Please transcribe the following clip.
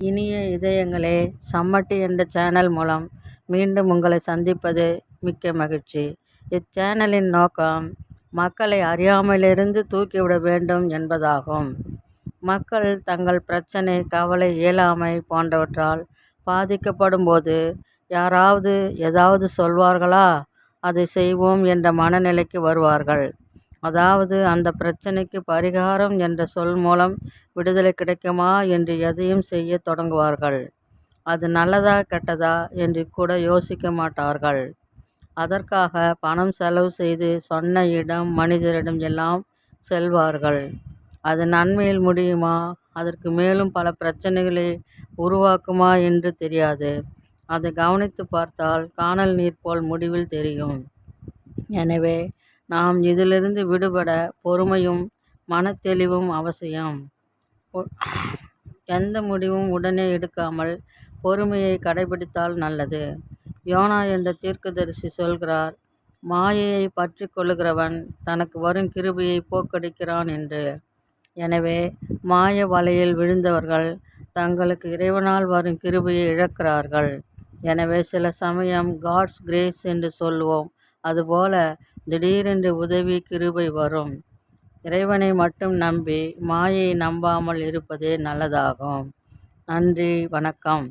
இனிய இதயங்களே, சம்மட்டி என்ற சேனல் மூலம் மீண்டும் உங்களை சந்திப்பது மிக்க மகிழ்ச்சி. இச்சேனலின் நோக்கம் மக்களை அறியாமையிலிருந்து தூக்கிவிட வேண்டும் என்பதாகும். மக்கள் தங்கள் பிரச்சனை, கவலை, இயலாமை போன்றவற்றால் பாதிக்கப்படும் போது யாராவது ஏதாவது சொல்வார்களா, அதை செய்வோம் என்ற மனநிலைக்கு வருவார்கள். அதாவது அந்த பிரச்சனைக்கு பரிகாரம் என்ற சொல் மூலம் விடுதலை கிடைக்குமா என்று எதையும் செய்ய தொடங்குவார்கள். அது நல்லதா கெட்டதா என்று கூட யோசிக்க மாட்டார்கள். அதற்காக பணம் செலவு செய்து சொன்ன இடம், மனிதரிடம் எல்லாம் செல்வார்கள். அது நன்மையில் முடியுமா, அதற்கு மேலும் பல பிரச்சனைகளை உருவாக்குமா என்று தெரியாது. அதை கவனித்து பார்த்தால் கானல் நீர் போல் முடிவில் தெரியும். எனவே நாம் இதிலிருந்து விடுபட பொறுமையும் மனத்தெளிவும் அவசியம். எந்த முடிவும் உடனே எடுக்காமல் பொறுமையை கடைபிடித்தால் நல்லது. யோனா என்ற தீர்க்கதரிசி சொல்கிறார், மாயையை பற்றி கொள்ளுகிறவன் தனக்கு வரும் கிருபையை போக்கடிக்கிறான் என்று. எனவே மாய வலையில் விழுந்தவர்கள் தங்களுக்கு இறைவனால் வரும் கிருபையை இழக்கிறார்கள். எனவே சில சமயம் காட்ஸ் கிரேஸ் என்று சொல்வோம். அதுபோல திடீரென்று உதவி, கிருபை வரும். இறைவனை மட்டும் நம்பி மாயை நம்பாமல் இருப்பதே நல்லதாகும். நன்றி, வணக்கம்.